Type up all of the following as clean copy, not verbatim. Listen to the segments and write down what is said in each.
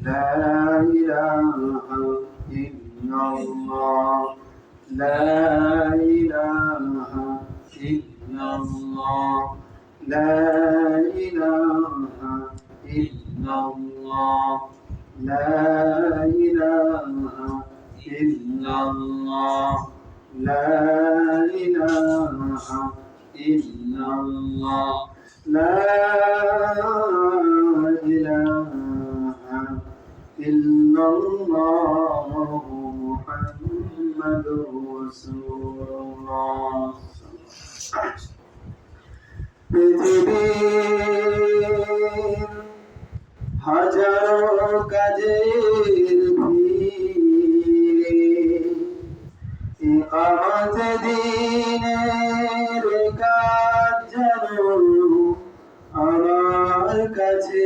لا إله إلا الله لا إله إلا الله لا إله إلا الله لا إله إلا الله لا إله إلا الله لا إله إلا الله محمد رسول الله পৃথিবীর হাজারো কাজের ভিড়ে ইকামত দ্বীনের কাজ যেন আমার কাছে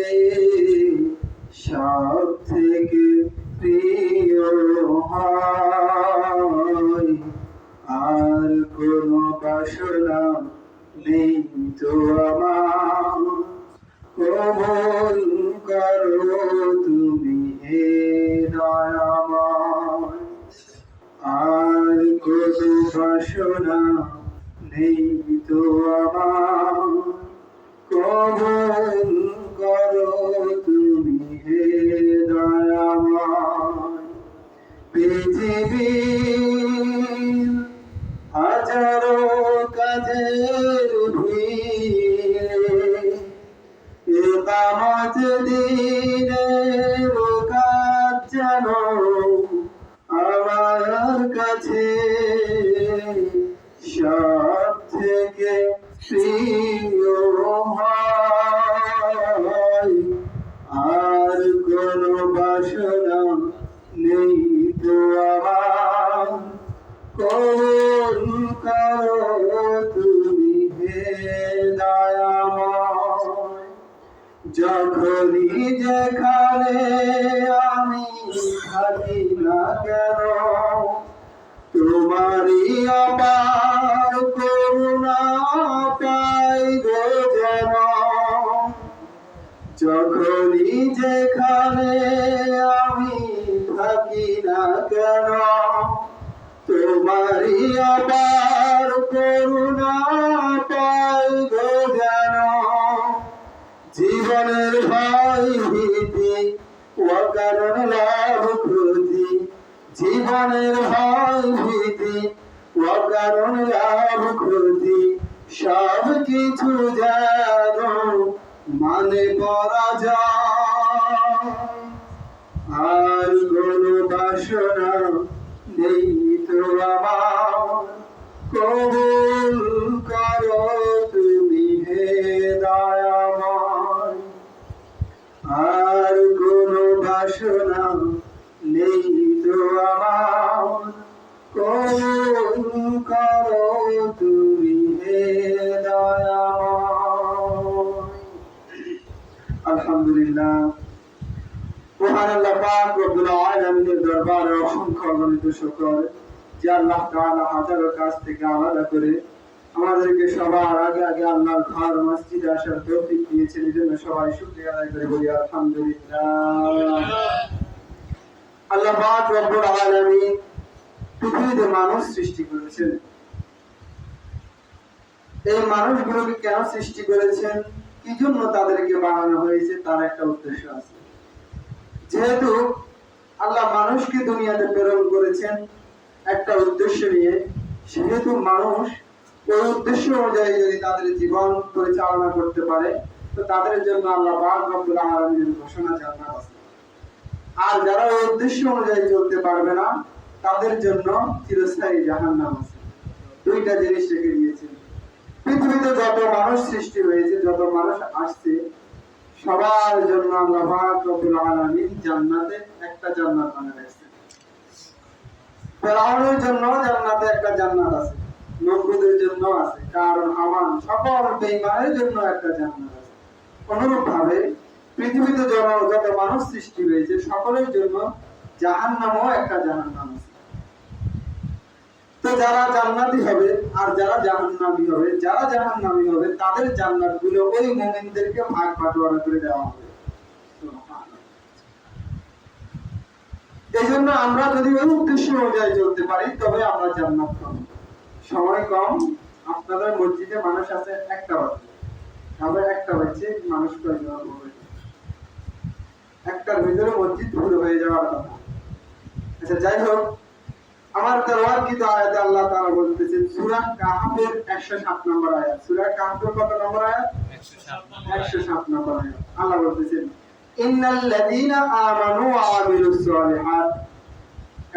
সব থেকে প্রিয় হয় আর কোনো বাসনা নেই তো আমার কবুল করো তুমি হে দয়াময় আর কোনো বাসনা নেই তো আমার কবুল করো তুমি হে দয়াময় পৃথিবীর হাজারো কাজের ভিড়ে ইকামত দ্বীনের কাজ যেন আমার কাছে সব থেকে প্রিয় হয় আর কোনো বাসনা নেই তো আমার কবুল করো তুমি হে দয়াময় যখনই যেখানে আমি থাকি না কেন তোমারই অপার করুণা পাই গো যেন যখনই যেখানে আমি থাকি না কেন তোমারই অপার করুণা পাই গো যেন জীবনের ভয় ভীতি অকারণ লাভ ক্ষতি জীবনের ভয় ভীতি অকারণ লাভ ক্ষতি সব কিছু যেন মানে করা যায় আর কোনো বাসনা নেই তো আমার কবুল করো তুমি হে দয়াময় আর কোনো বাসনা নেই তো আমার কবুল করো তুমি হে দয়াময় আলহামদুলিল্লাহ মহান আল্লাহ পাক রব্বুল আলামিনের দরবারে অসংখ্য অগণিত শুকর যে আল্লাহ তাআলা হাজারো কাজ থেকে আলাদা করে আমাদেরকে সবার আগে আগে আল্লাহর ঘর মসজিদে আসার তৌফিক দিয়েছেন এজন্য সবাই শুকরিয়া আদায় করে বলি আলহামদুলিল্লাহ আল্লাহ পাক রব্বুল আলামিন পৃথিবীতে মানুষ সৃষ্টি করেছেন এই মানুষগুলোকে কেন সৃষ্টি করেছেন কি জন্য তাদেরকে বানানো হয়েছে তার একটা উদ্দেশ্য আছে যেহেতু আল্লাহ মানুষকে দুনিয়াতে প্রেরণ করেছেন একটা উদ্দেশ্য নিয়ে সেহেতু মানুষ ওই উদ্দেশ্য অনুযায়ী যদি তাদের জীবন পরিচালনা করতে পারে তো তাদের জন্য আল্লাহ পাক রব্বুল আলামিনের ঘোষণা জান্নাত আছে আর যারা ওই উদ্দেশ্য অনুযায়ী চলতে পারবে না তাদের জন্য চিরস্থায়ী জাহান্নাম আছে দুইটা জিনিস রেখে দিয়েছেন পৃথিবীতে যত মানুষ সৃষ্টি হয়েছে যত মানুষ আসছে সবার জন্য আল্লাহ পাক রব্বুল আলামিন জান্নাতে একটা জান্নাত বানিয়ে রেখেছেন ফেরাউনের জন্য জান্নাতে একটা জান্নাত আছে নমরুদের জন্য আছে কারণ হামান সকল বেঈমানের জন্য একটা জান্নাত আছে অনুরূপভাবে পৃথিবীতে যত মানুষ সৃষ্টি হয়েছে সকলের জন্য জাহান্নামও একটা জাহান্নাম আছে তো যারা জান্নাতি হবে আর যারা জাহান্নামী হবে তাদের জান্নাতগুলো ওই মুমিনদেরকে ভাগ বাটোয়ারা করে দেওয়া হবে এজন্য আমরা যদি ওই উদ্দেশ্য অনুযায়ী চলতে পারি তবে আমরা জান্নাত পাবো। সময় কম, আপনাদের মসজিদে মানুষ আছে একটা বাজে, আবার একটা বাজে মানুষ কয়জন হবে, একটার ভিতরে মসজিদ পুরো হয়ে যাওয়ার কথা। আচ্ছা যাই হোক, আমার তেলাওয়াতকৃত আয়াতে আল্লাহ তাআলা বলতেছেন সূরা কাহফের 107 নম্বর আয়াত। সূরা কাহফের কত নম্বর আয়াত? 107 নম্বর আয়াত। আল্লাহ বলতেছেন ইন্নাল লাযীনা আমানু ওয়া আমিলুস সালিহাত,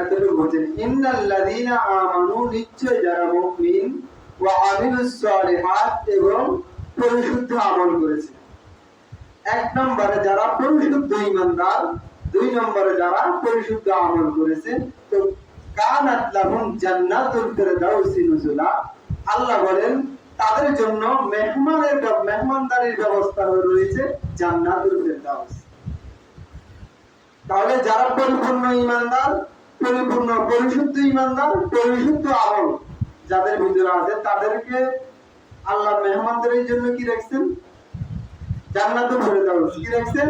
এতটুকু বলেন ইন্নাল লাযীনা আমানু, নিশ্চয় যারা মুমিন, ওয়া আমিলুস সালিহাত, এবং পরিশুদ্ধ আমল করেছে। এক নম্বরে যারা পরিশুদ্ধ ঈমানদার, দুই নম্বরে যারা পরিশুদ্ধ আমল করেছে, তো কানাত লাহুম জান্নাতুল ফিরদাউসি নুজুলা, আল্লাহ বলেন তাদের জন্য মেহমানদারির ব্যবস্থা রয়েছে জান্নাতুল ফিরদাউস। তাহলে যারা পরিপূর্ণ ঈমানদার, পরিপূর্ণ পরিশুদ্ধ ঈমানদার, পরিশুদ্ধ আমল যাদের ভিতরে আছে, তাদেরকে আল্লাহ মেহমানদারির জন্য কি রাখছেন? জান্নাতুল ফিরদাউস। কি রাখছেন?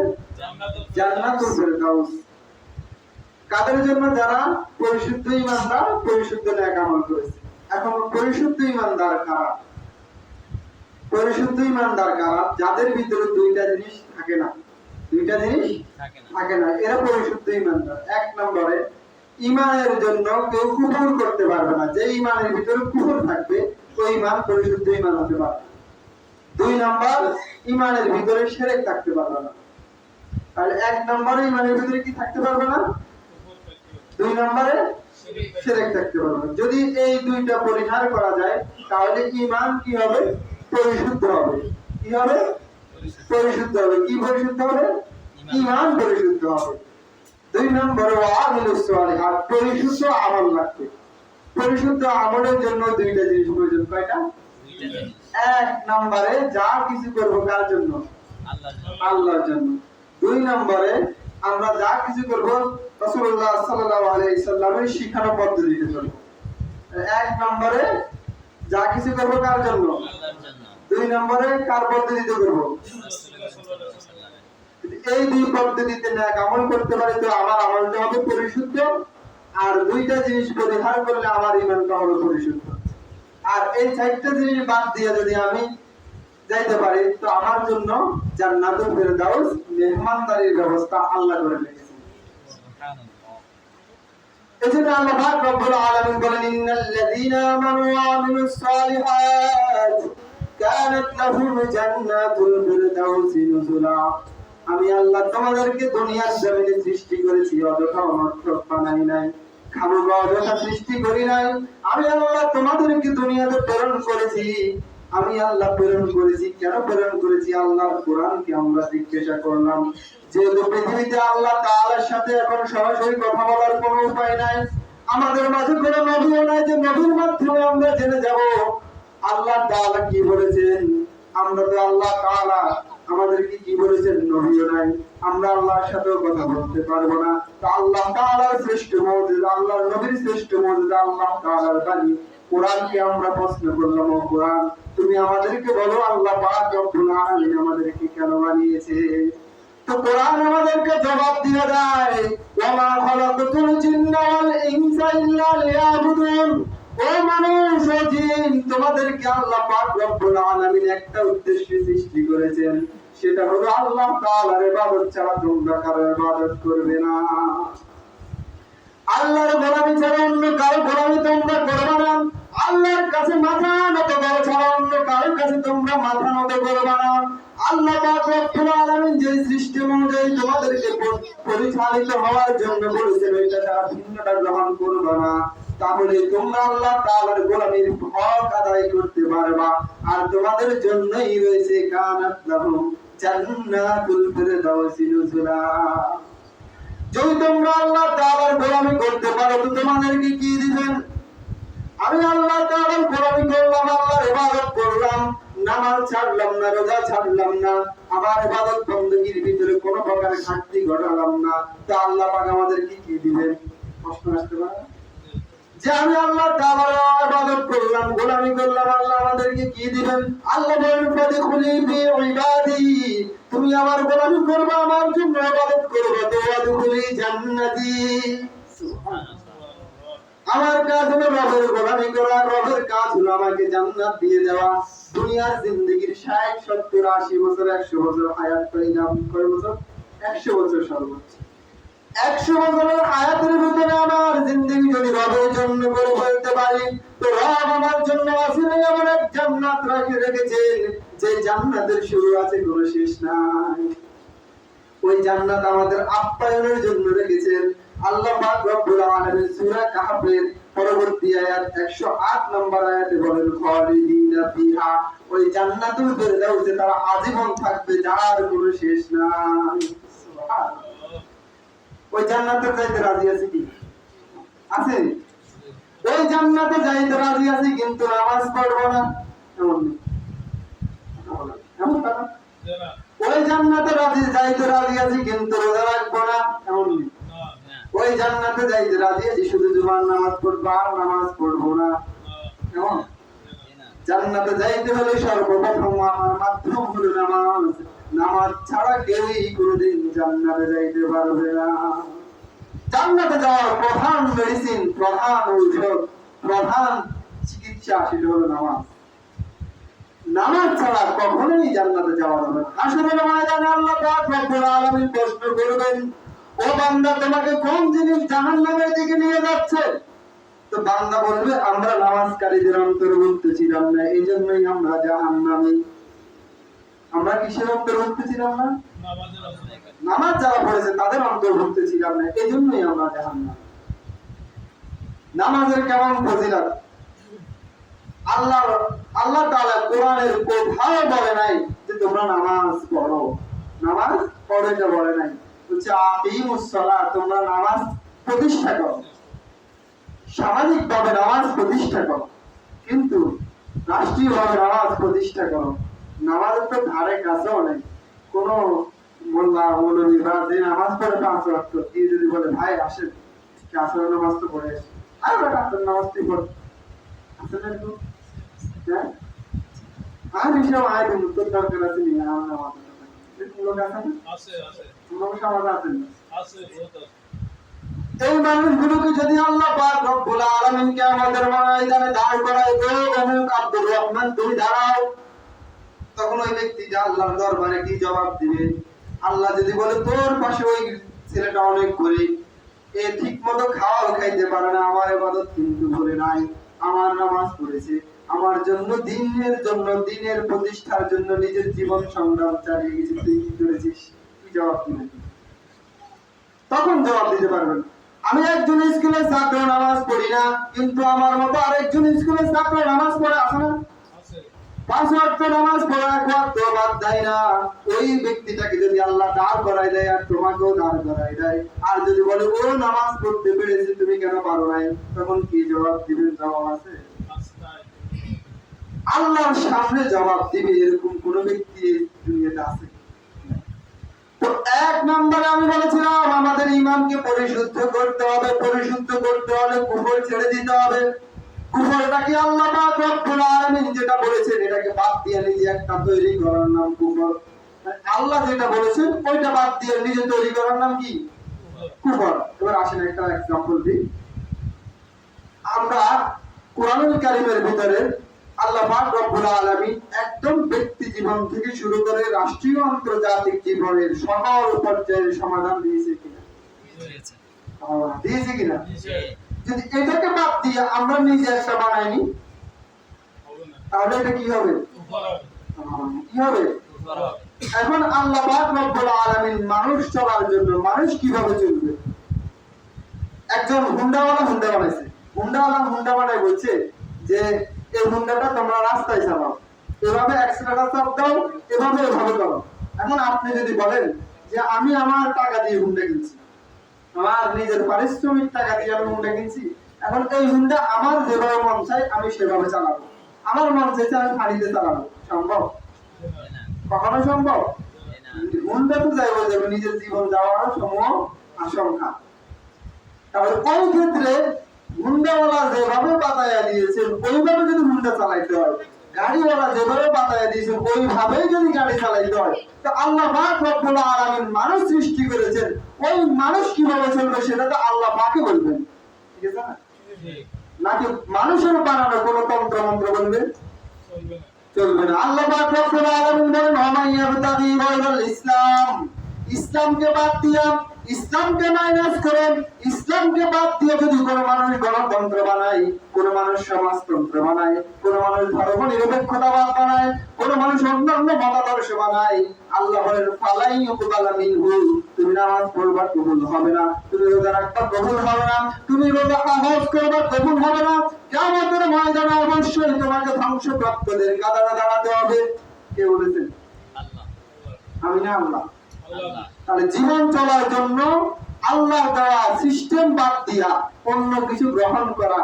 জান্নাতুল ফিরদাউস। কাদের জন্য? যারা পরিশুদ্ধ ঈমানদার, পরিশুদ্ধ নেক আমল করেছে। এখন পরিশুদ্ধ ঈমানদার কারা? পরিশুদ্ধ ঈমানদার কারা? যাদের ভিতরে দুইটা জিনিস থাকে না, দুইটা জিনিস থাকে না, এরা পরিশুদ্ধ ঈমানদার। এক নম্বরে ঈমানের জন্য কেউ কুফর করতে পারবে না। যে ঈমানের ভিতরে কুফর থাকবে ওই ঈমান পরিশুদ্ধ ঈমান হতে পারবে না। দুই নম্বর, ঈমানের ভিতরে শিরক থাকতে পারবে না। তাহলে এক নম্বরে ঈমানের ভিতরে কি থাকতে পারবে না? দুই নম্বরে শিরক থাকতে পারবে না। যদি এই দুইটা পরিহার করা যায় তাহলে ঈমান কি হবে? পরিশুদ্ধ হবে। কি হবে? পরিশুদ্ধ হবে। কি পরিশুদ্ধ হবে? ঈমান পরিশুদ্ধ হবে। দুই নম্বরে ওয়ামিলুস সালিহাত, পরিশুদ্ধ আমল লাগবে। পরিশুদ্ধ আমলের জন্য দুইটা জিনিস প্রয়োজন। কয়টা? এক নম্বরে যা কিছু করব কার জন্য? আল্লাহর জন্য। দুই নম্বরে আমরা যা কিছু করব রাসূলুল্লাহ সাল্লাল্লাহু আলাইহি সাল্লামের শিখানো পদ্ধতিতে চলব। এক নম্বরে যা কিছু করব কার জন্য? আল্লাহর জন্য। দুই নম্বরে কার পদ্ধতিতে করব? এই দুই পদ্ধতিতে নেক আমল করতে পারি তো আমার আমলটা হবে পরিশুদ্ধ, আর দুইটা জিনিস পরিহার করলে আমার ঈমানটা হবে পরিশুদ্ধ। আর এই চারটা জিনিস বাদ দিয়ে যদি আমি যাইতে পারি তো আমার জন্য জান্নাতুল ফিরদাউস মেহমানদারির ব্যবস্থা আল্লাহ করে রেখেছেন। এজন্য আল্লাহ পাক রব্বুল আলামিন বলেন ইন্নাল লাযীনা আমানু ওয়া আমিলুস সালিহাত কানাত লাহুম জান্নাতুল ফিরদাউসি নুজুলা। আমি আল্লাহ তোমাদেরকে দুনিয়ার জমিনে সৃষ্টি করেছি, অযথা অনর্থক বানাই নাই, খামোখা অযথা সৃষ্টি করি নাই। আমি আল্লাহ তোমাদেরকে দুনিয়াতে প্রেরণ করেছি। আমি আল্লাহ প্রেরণ করেছি। কেন প্রেরণ করেছি? আল্লাহর কোরআনকে আমরা জিজ্ঞাসা করলাম। যেহেতু পৃথিবীতে আল্লাহ তাআলার সাথে এখন সরাসরি কথা বলার কোনো উপায় নাই, আমাদের মাঝে কোনো নবীও নাই যে নবীর মাধ্যমে আমরা জেনে যাব আল্লাহ তাআলা কি বলেছেন। আমরা তো আল্লাহ তাআলা আমাদেরকে কি বলেছেন নবীও নাই, আমরা আল্লাহর সাথেও কথা বলতে পারবো না। তো আল্লাহ তাআলার শ্রেষ্ঠ মুজিজা, আল্লাহর নবীর শ্রেষ্ঠ মুজিজা আল্লাহ তাআলার বাণী কোরআনকে আমরা প্রশ্ন করলাম, ও কোরআন তুমি আমাদেরকে বলো আল্লাহ পাক রব্বুল আলামিন আমাদেরকে কেন বানিয়েছে? তো কোরআন আমাদেরকে জবাব দিয়ে দেয় ওয়া মা খালাকাতুল জিন্না ওয়াল ইনসা ইল্লা লিয়াবুদুন। ও মানুষ ও জিন, তোমাদেরকে আল্লাহ পাক রব্বুল আলামিন একটা উদ্দেশ্যে সৃষ্টি করেছেন, সেটা হলো আল্লাহ তাআলার ইবাদত ছাড়া তোমরা কারো ইবাদত করবে না। আল্লাহর গোলামি ছাড়া অন্য কারো গোলামি তোমরা করবে না। আল্লাহর কাছে মাথা নত করো ছাড়া অন্য কারো কাছে তোমরা মাথা নত করবে না। আল্লাহ পাক রব্বুল আলামিন যে সিস্টেম অনুযায়ী তোমাদেরকে পরিচালিত হওয়ার জন্য বলেছেন ওইটা ছাড়া ভিন্নটা গ্রহণ করবে না। তাহলে তোমরা আল্লাহ তাআলার গোলামির হক আদায় করতে পারবা। আর তোমাদের জন্যই রয়েছে কানাত লাহুম জান্নাতুল ফিরদাউসি নুজুলা। যদি তোমরা আল্লাহ তাআলার গোলামি করতে পারো তো তোমাদেরকে কি দিবেন? আমি আল্লাহ তাআলার গোলামি করলাম, আল্লাহর ইবাদত করলাম, নামাজ ছাড়লাম না, রোজা ছাড়লাম না, আমার ইবাদত বندگির ভিতরে কোনো প্রকার ঘাটতি ঘটালাম না, তা আল্লাহ পাক আমাদেরকে কি দিবেন? প্রশ্ন আসতে পারে যে আমি আল্লাহ তাআলার ইবাদত করলাম, গোলামি করলাম, আল্লাহ আমাদেরকে কি দিবেন? আল্লাহ বলেন ফাদখুলি ফি ইবাদি, তুমি আমার গোলামি করবে, আমার জন্য ইবাদত করবে, তো ওয়াদখুলি জান্নাতি, আমার কাজ হলো রবের গোলামি করা, রবের কাজ হলো আমাকে জান্নাত দিয়ে দেওয়া। দুনিয়ার জিন্দেগির 60 70 80 বছর 100 বছর হায়াত পাইলাম। কয় বছর? 100 বছর সর্বোচ্চ। 100 বছরের হায়াতের ভিতরে আমার জিন্দেগি যদি রবের জন্য করে ফেলতে পারি, তো রব আমার জন্য আসলে এমন এক জান্নাত রেখেছেন, যে জান্নাতের শুরু আছে, কোনো শেষ নাই। ওই জান্নাত আমাদের আপ্যায়নের জন্য রেখেছেন। আল্লাহ পাক রব্বুল আলামিন সূরা কাহফের পরবর্তী আয়াত 108 নম্বর আয়াতে বলেন, খালিদিনা ফিহা, ওই জান্নাতুল ফেরদাউসে তারা আজীবন থাকবে, যার কোনো শেষ নাই। সুবহানাল্লাহ। ওই জান্নাতে যাইতে রাজি আছে কি? আছে? ওই জান্নাতে যাইতে রাজি আছে, কিন্তু নামাজ পড়বো না, এমন নেই। এমন কথা। ওই জান্নাতে যাইতে রাজি আছি, কিন্তু রোজা রাখবো না, এমন নেই। ওই জান্নাতে যাইতে রাজি আছি, শুধু জুমার নামাজ পড়বো আর নামাজ পড়বো না, এমন। জান্নাতে যাইতে হলে সর্বপ্রথম আমার মাধ্যম হলো নামাজ। নামাজ ছাড়া কেউই কোনোদিন জান্নাতে যাইতে পারবে না। জান্নাতে যাওয়ার প্রধান মেডিসিন, প্রধান ঔষধ, প্রধান চিকিৎসা সেটা হলো নামাজ। নামাজ ছাড়া কখনোই জান্নাতে যাওয়া যাবে না। হাসরের ময়দানে আল্লাহ পাক রব্বুল আলামিন প্রশ্ন করবেন, ও বান্দা, তোমাকে কোন জিনিস জাহান্নামের দিকে নিয়ে যাচ্ছে? তো বান্দা বলবে, আমরা নামাজকারীদের অন্তর্ভুক্ত ছিলাম না, এইজন্যই আমরা জাহান্নামে। আমরা কিসের অন্তর্ভুক্ত ছিলাম না? নামাজ যারা পড়েছে তাদের অন্তর্ভুক্ত ছিলাম না, এইজন্যই আমরা জাহান্নামে। নামাজের কেমন ফজিলত! আল্লাহ তাআলা কোরআনের কোথাও বলে নাই যে তোমরা নামাজ পড়ো। নামাজ পড়তে বলে নাই, বলছে আকিমুস সালাত, তোমরা নামাজ প্রতিষ্ঠা করো, সামাজিকভাবে নামাজ প্রতিষ্ঠা করো, কিন্তু রাষ্ট্রীয়ভাবে নামাজ প্রতিষ্ঠা করো। নামাজের তো ধারে কাছেও নেই। কোন মোল্লা মৌলভী বা যে নামাজ পড়ে 5 ওয়াক্ত, কি যদি বলে, ভাই আসেন আসর নামাজ তো পড়ে আসি, আর ওটা আসর নামাজ তুই পড়, আসেন একটু, হ্যাঁ, আর এসব আয় বন্ধু, তোর দরকার আছে নি আমার নামাজ লোক আছে না? লোক সমাজ আছে না? এই মানুষগুলোকে যদি আল্লাহ পাক রব্বুল আলামিন কিয়ামতের ময়দানে দাঁড় করায়, ও অমুক আব্দুর রহমান তুমি দাঁড়াও, তখন ওই ব্যক্তি যে আল্লাহর দরবারে কি জবাব দিবে? আল্লাহ যদি বলে, তোর পাশে ওই ছেলেটা অনেক গরিব, এ ঠিকমতো খাওয়াও খাইতে পারে না, আমার ইবাদত কিন্তু করে নাই, আমার নামাজ পড়েছে, আমার জন্য দিনের প্রতিষ্ঠার জন্য নিজের জীবন সংগ্রাম চালিয়ে গেছে, তুই কি করেছিস? কি জবাব দিবেন? তখন জবাব দিতে পারবেন, আমি একজন স্কুলের ছাত্র, নামাজ পড়ি না, কিন্তু আমার মতো আরেকজন স্কুলের ছাত্র নামাজ পড়ে, আছে না? 5 ওয়াক্ত নামাজ পড়া, 1 ওয়াক্ত বাদ দেয় না। ওই ব্যক্তিটাকে যদি আল্লাহ দাঁড় করায় দেয়, আর তোমাকেও দাঁড় করায় দেয়, আর যদি বলে ও নামাজ পড়তে পেরেছে, তুমি কেন পারো নাই, তখন কি জবাব দিবেন? জবাব আছে? আল্লাহর সামনে জবাব দিবে এরকম কোন ব্যক্তি দুনিয়াতে আছে? তো 1 নম্বরে আমি বলেছিলাম, আমাদের ঈমানকে পরিশুদ্ধ করতে হবে। পরিশুদ্ধ করতে হলে কুফর ছেড়ে দিতে হবে। কুফরটাকে আল্লাহ পাক রব্বুল আলামিন যেটা বলেছেন, এটাকে বাদ দিয়ে নিজে একটা তৈরি করার নাম কুফর। আল্লাহ যেটা বলেছেন ওইটা বাদ দিয়ে নিজে তৈরি করার নাম কি? কুফর। এবার আসেন একটা एग्जांपल দিই। আমরা কোরআনুল কারীমের ভিতরে আল্লাহ পাক রব্বুল আলামিন একদম ব্যক্তি জীবন থেকে শুরু করে রাষ্ট্রীয় আন্তর্জাতিক জীবনের সকল পর্যায়ের সমাধান দিয়েছে কিনা? দিয়েছে কিনা? যদি এটাকে বাদ দিয়ে আমরা নিজে একটা বানাইনি, তাহলে এটা কি হবে? কি হবে? এখন আল্লাহ পাক রব্বুল আলামিন মানুষ চলার জন্য, মানুষ কিভাবে চলবে, একজন হুন্ডাওয়ালা হুন্ডা বানাইছে। হুন্ডা বানাই বলছে যে এই হুন্ডাটা তোমরা রাস্তায় চালাও, এভাবে অ্যাক্সিলারেটর চাপ দাও, এভাবে করো। এখন আপনি যদি বলেন যে আমি আমার টাকা দিয়ে হুন্ডা কিনছি, আমার নিজের পারিশ্রমিক টাকা দিয়ে আমি হুন্ডা কিনছি, এখন এই হুন্ডা আমার যেভাবে মন চাই আমি সেভাবে চালাবো, আমার মন চাইছে আমি পানিতে চালাবো, সম্ভব? কখনো সম্ভব? হুন্ডা তো যাবে নিজের জীবন যাওয়ার সমূহ আশঙ্কা। তাহলে ওই ক্ষেত্রে হুন্ডাওয়ালা যেভাবে বাতায়া দিয়েছেন ওইভাবে যদি হুন্ডা চালাইতে হয়, গাড়িওয়ালা যেভাবে বাতায় দিয়েছেন ওইভাবেই যদি গাড়ি চালাইতে হয়, তো আল্লাহ পাক রব্বুল আলামিন মানুষ সৃষ্টি করেছেন, ওই মানুষ কিভাবে চলবে সেটা তো আল্লাহ পাকই বলবেন, ঠিক আছে না? নাকি মানুষের বানানো কোনো তন্ত্র মন্ত্র বলবে? চলবে না। আল্লাহ পাক রব্বুল আলামিন বলেন ওয়ামাইয়াবতাগি গায়রাল ইসলাম, ইসলামকে বাদ দিয়া, ইসলামকে মাইনাস করেন, ইসলামকে বাদ দিয়ে যদি কোনো মানুষ গণতন্ত্র বানায়, কোনো মানুষ সমাজতন্ত্র বানায়, কোনো মানুষ ধর্ম নিরপেক্ষতাবাদ বানায়, কোনো মানুষ অন্যান্য মতাদর্শ বানায়, আল্লাহ বলেন ফালাই ইউকবালা মিনহু, তুমি নামাজ পড়বা কবুল হবে না, তুমি রোজা রাখবা কবুল হবে না, তুমি রোজা হজ করবা কবুল হবে না, কিয়ামতের ময়দানে অবশ্যই তোমাকে ধ্বংসপ্রাপ্তদের কাতারে দাঁড়াতে হবে। কে বলেছেন? আল্লাহ। আমি না, আল্লাহ। তাহলে জীবন চলার জন্য আল্লাহ দেওয়া সিস্টেম বাদ দিয়া অন্য কিছু গ্রহণ করা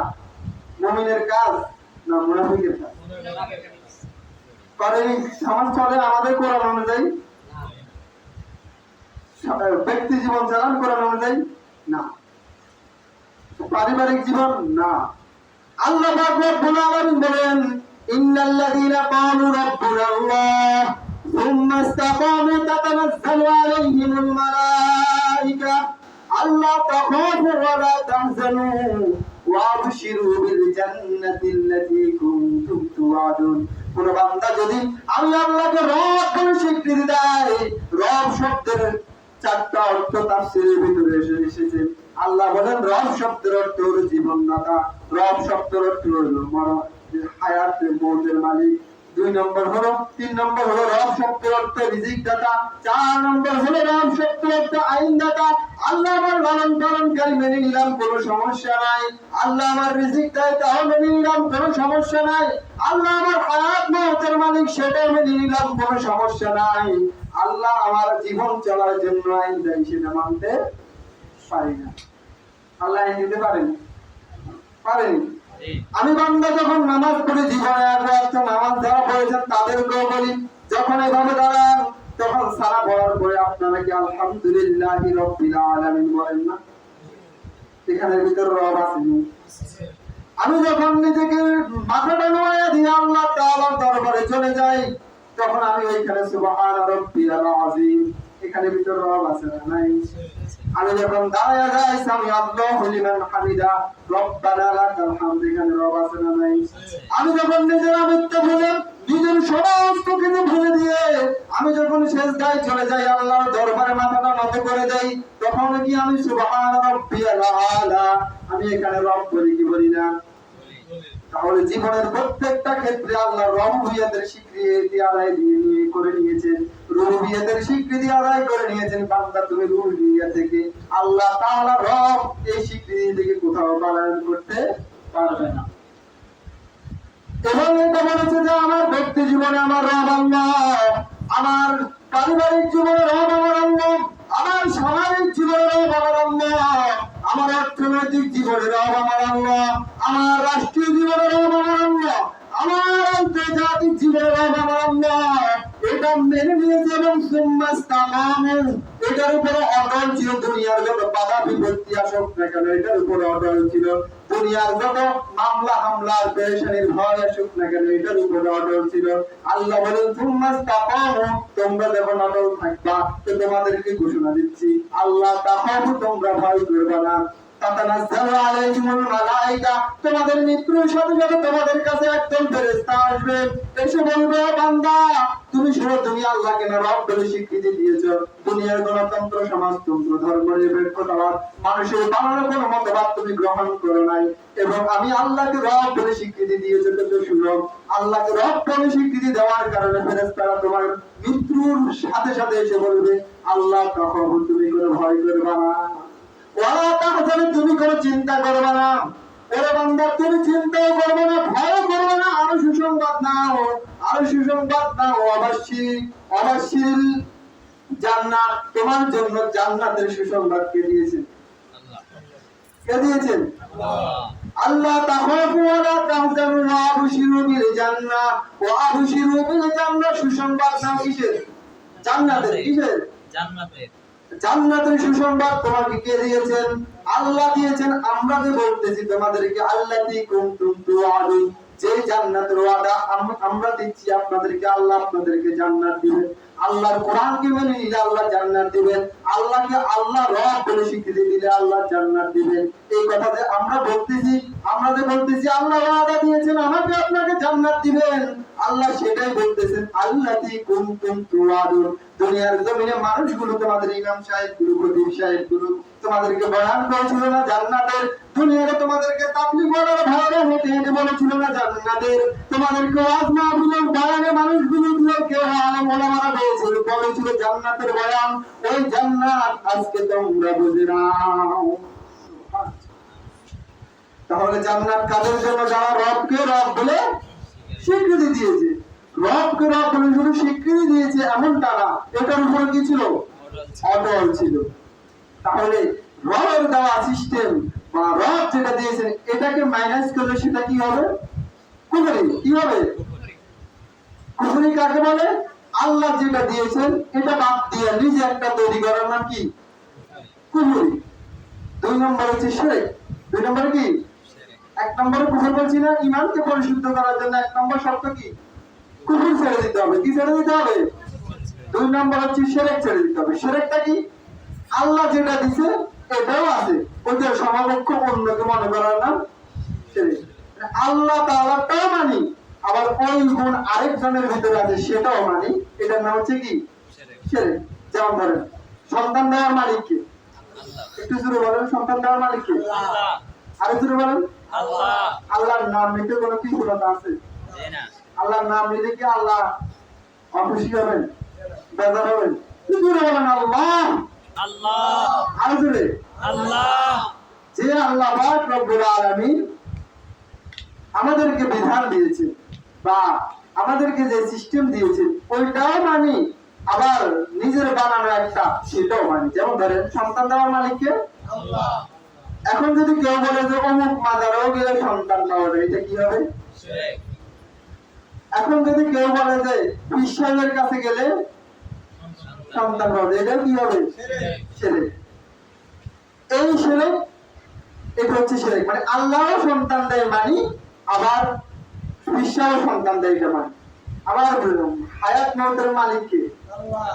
মুমিনের কাজ না মুনাফিকের কাজ? করে সমাজ চলে আমাদের কোরআন অনুযায়ী, ব্যক্তি জীবন চালান কোরআন অনুযায়ী না, পারিবারিক জীবন না। আল্লাহ পাক রব্বুল আলামিন বলেন ইন্নাল্লাযীনা ক্বালু রাব্বুনাল্লাহ সুম্মা ইসতাকামু তাতানাজ্জালু আলাইহিমুল মালায়েকা আল্লা তাখাফু ওয়া লা তাহজানু ওয়া আবশিরু বিল জান্নাতিল্লাতী কুনতুম তুআদুন। কোন বান্দা যদি আমি আল্লাহকে রব বলে স্বীকৃতি দেয়, রব শব্দের চারটা অর্থ তাফসীরের ভিতরে এসেছে। আল্লাহ বলেন রব শব্দের অর্থ হলো জীবনদাতা, রব শব্দের অর্থ হলো হায়াত মওতের মালিক, 2 নম্বর হলো 3 নম্বর হলো রব শব্দের অর্থ রিজিক দাতা, 4 নম্বর হলো রব শব্দের অর্থ আইন দাতা। আল্লাহ আমার লালন পালনকারী, মেনে নিলাম কোনো সমস্যা নাই। আল্লাহ আমার রিজিক দেয় তাও মেনে নিলাম কোনো সমস্যা নাই। আল্লাহ আমার হায়াত মওতের মালিক, সেটাও মেনে নিলাম কোনো সমস্যা নাই। আল্লাহ আমার জীবন চলার জন্য আইন দেয়, সেটা মানতে পারি না। আল্লাহ আইন দিতে পারেন? পারেন। আমি বান্দা যখন নামাজ পড়ি, জীবনে একবার নামাজ যারা পড়েছেন তাদেরকেও বলি, যখন এভাবে দাঁড়ান তখন সারা পড়ার পরে আপনারা কি আলহামদুলিল্লাহি রাব্বিল আলামিন বলেন না? এখানের ভিতরে রব আছে। আমি যখন নিজেকে মাথাটা নোয়া দিয়ে আল্লাহ তাআলার দরবারে চলে যাই, তখন আমি ওইখানে সুবহান রাব্বিল আযীম, এখানে ভিতরে রব আছে না নাই? আমি যখন দাঁড়ায় যাই সামি আল্লাহু লিমান হামিদা রব্বানা লাকাল হামদ, এখানে রব আছে না নাই? আমি যখন নিজের আমিত্ব ভুলে, নিজের সমস্ত কিছু ভুলে দিয়ে আমি যখন সিজদায় চলে যাই, আল্লাহর দরবারে মাথাটা নত করে দেই, তখন কি আমি সুবহান রাব্বিয়াল আলা, আমি এখানে রব বলি কি বলি না? তাহলে জীবনের প্রত্যেকটা ক্ষেত্রে আল্লাহ রুবুবিয়তের স্বীকৃতি আদায় করে নিয়েছেন, রুবুবিয়তের স্বীকৃতি আদায় করে নিয়েছেন। বান্দা তুমি রুবুবিয়ত থেকে আল্লাহ তাআলা রব, এই স্বীকৃতি থেকে কোথাও পালায়ন করতে পারবে না। এবং এটা বলেছে যে আমার ব্যক্তি জীবনে আমার রব আল্লাহ, আমার পারিবারিক জীবনে রব আমার আল্লাহ, আমার সামাজিক জীবনে রব আমার আল্লাহ, আমার অর্থনৈতিক জীবনে রব আমার আল্লাহ, আমার রাষ্ট্রীয় জীবনে রব আমার আল্লাহ, আমার আন্তর্জাতিক জীবনে রব আমার আল্লাহ। এটা মেনে নিয়েছে এবং সুম্মা ইসতাকামু, এটার উপরে অটল ছিল। দুনিয়ার যত বাধা বিপত্তি আসুক না কেন এটার উপরে অটল ছিল। দুনিয়ার যত মামলা হামলার পেরেশানির ভয় আসুক না কেন এটার উপরে অটল ছিল। আল্লাহ বলেন সুম্মা ইসতাকামু, তোমরা যখন অটল থাকবা তো তোমাদেরকে ঘোষণা দিচ্ছি আল্লাহ তাখাফু, তোমরা ভয় করবে না। তাতানাজ্জালু আলাইহিমুল মালায়েকা, তোমাদের মৃত্যুর সাথে সাথে তোমাদের কাছে একজন ফেরেশতা আসবে, এসে বলবে বান্দা তুমি শুনো, তুমি আল্লাহকে না রব বলে স্বীকৃতি দিয়েছো, দুনিয়ার গণতন্ত্র সমাজতন্ত্র ধর্ম নিরপেক্ষতাবাদ মানুষের বানানো কোনো মতবাদ তুমি গ্রহণ করো নাই, এবং আমি আল্লাহকে রব বলে স্বীকৃতি দিয়েছো। তো শুনো, আল্লাহকে রব বলে স্বীকৃতি দেওয়ার কারণে ফেরেশতারা তোমার মৃত্যুর সাথে সাথে এসে বলবে আল্লাহ তখন তুমি কোনো ভয় করবে না, ওয়ালা তাহজানু, তুমি কোনো চিন্তা করবে না। ওরে বান্দা তুমি চিন্তাও করবে না, ভয় করবে না, আরো সুসংবাদ নাও, আরো সুসংবাদ নাও। অবশ্যই জান্নাত, তোমার জন্য জান্নাতের সুসংবাদ কে দিয়েছেন? আল্লাহ। কে দিয়েছেন? আল্লাহ। তাখাফু ওয়া লা তাহজানু ওয়া আবশিরু বিল জান্নাহ, ওয়া আবশিরু বিল জান্নাহ, সুসংবাদ নাও কিসের? জান্নাতের। কিসের? জান্নাতের। জান্নাতের সুসংবাদ তোমাকে কে দিয়েছেন? আল্লাহ দিয়েছেন। আমরা যে বলতেছি তোমাদেরকে আল্লাতী কুনতুম তুআদুন, যে জান্নাতের ওয়াদা আমরা দিচ্ছি আপনাদেরকে, আল্লাহ আপনাদেরকে জান্নাত দিবেন। আল্লাহর কোরআনকে মেনে নিলে আল্লাহ জান্নাত দিবেন, আল্লাহকে আল্লাহ রব বলে স্বীকৃতি দিলে আল্লাহ জান্নাত দিবেন। এই কথা যে আমরা বলতেছি, আমরা যে বলতেছি আল্লাহ ওয়াদা দিয়েছেন আমাকে আপনাকে জান্নাত দিবেন, আল্লাহ সেটাই বলতেছেন আল্লাতী কুনতুম তুআদুন। দুনিয়ার জমিনে মানুষগুলো, তোমাদের ইমাম সাহেবগুলো, খতিব সাহেবগুলো তোমাদেরকে বয়ান করেছিল না জান্নাতের? দুনিয়াতে তোমাদেরকে তাবলীগ করার ভাড়া হেঁটে হেঁটে বলেছিল না জান্নাতের? তোমাদেরকে ওয়াজ মাহফিলের বয়ানে মানুষগুলো কেউ আলেম ওলামারা বলেছিল জান্নাতের বয়ান। ওই জান্নাত আজকে তোমরা বুঝে নাও। তাহলে জান্নাত কাদের জন্য? যারা রবকে রব বলে স্বীকৃতি দিয়েছে। রবকে রব বলে শুধু স্বীকৃতি দিয়েছে এমনটা না, এটার উপরে কি ছিল? অটল ছিল। তাহলে রবের দেওয়া সিস্টেম বা রব যেটা দিয়েছেন এটাকে মাইনাস করলে সেটা কি হবে? কুফরি। কি হবে? কুফরি কাকে বলে? আল্লাহ যেটা দিয়েছেন এটা বাদ দিয়ে নিজে একটা তৈরি করার নাম কি? কুফরি। 2 নম্বর হচ্ছে শিরক। 2 নম্বরে কি? 1 নম্বরে কুফর বলছি না, ঈমানকে পরিশুদ্ধ করার জন্য 1 নম্বর শর্ত কি? কুফর ছেড়ে দিতে হবে। কি ছেড়ে দিতে হবে? 2 নম্বর হচ্ছে শিরক ছেড়ে দিতে হবে। শিরকটা কি? আল্লাহ যেটা দিছে এটাও আছে, ওইটার সমকক্ষ অন্যকে মনে করার নাম শিরক। আল্লাহ তাআলাটাও মানি, আবার ওই গুণ আরেকজনের ভিতরে আছে সেটাও মানি, এটার নাম হচ্ছে কি? শিরক। যেমন ধরেন সন্তান দেওয়ার মালিক কে? একটু জোরে বলেন, সন্তান দেওয়ার মালিক কে? আল্লাহ। আরো জোরে বলেন, আল্লাহ। আল্লাহর নাম নিতে কোনো কি ক্ষমতা আছে? না। আল্লাহর নাম নিলে কি আল্লাহ অখুশি হবেন, বেজার হবেন? জোরে বলেন আল্লাহ। আল্লাহ। আরো জোরে আল্লাহ। যে আল্লাহ পাক রব্বুল আলামিন আমাদেরকে বিধান দিয়েছে বা আমাদেরকে যে সিস্টেম দিয়েছে ওইটাও মানি, আবার নিজের বানানো একটা সেটাও মানি। যেমন ধরেন সন্তান দেওয়ার মালিককে আল্লাহ। এখন যদি কেউ বলে যে অমুক মাজারেও গেলে সন্তান পাওয়া যায়, এটা কি হবে? শিরক। এখন যদি কেউ বলে যে পীর সাহেবের কাছে গেলে সন্তান পাওয়া যায়, এটা কি হবে? শিরক। এই শিরক, এটা হচ্ছে শিরক। মানে আল্লাহও সন্তান দেয় মানি, আবার পীর সাহেব সন্তান দেয় এটা মানি। আবার হায়াত মওতের মালিক কে? আল্লাহ।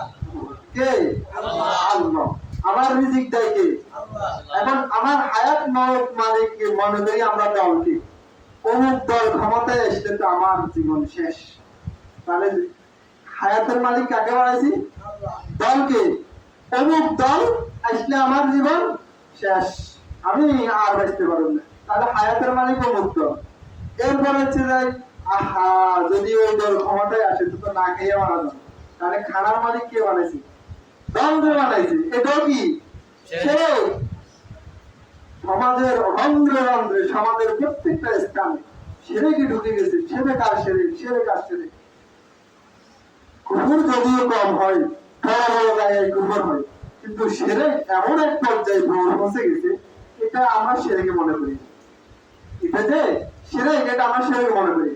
কে? আল্লাহ। আল্লাহ। আমার রিজিক দেয় কে? আল্লাহ। এখন আমার হায়াত মওত মালিককে মনে করি আমরা দলকে, অমুক দল ক্ষমতায় আসলে তো আমার জীবন শেষ। তাহলে হায়াতের মালিক কাকে বানাইছি? আল্লাহ। দলকে। অমুক দল আসলে আমার জীবন শেষ, আমি আর বাঁচতে পারব না, তাহলে হায়াতের মালিক অমুক দল। এরপর হচ্ছে যে আহা যদি ওই দল ক্ষমতায় আসে তো না খেয়ে মারা যাবে, তাহলে খানার মালিক কে বানাইছে? দলকে বানাইছে। এটাও কি? শিরক। সমাজের রন্ধ্রে রন্ধ্রে, সমাজের প্রত্যেকটা স্থানে শিরকই ঢুকে গেছে। শিরক আর শিরক, শিরক আর শিরক। কুফর যদিও কম হয়, বড় বড় জায়গায় কুফর হয়, কিন্তু শিরক এমন এক পর্যায়ে পৌঁছে গেছে এটা আমরা শিরকে মনে করি। এটা যে শিরক, এটা আমরা শিরকে মনে করি।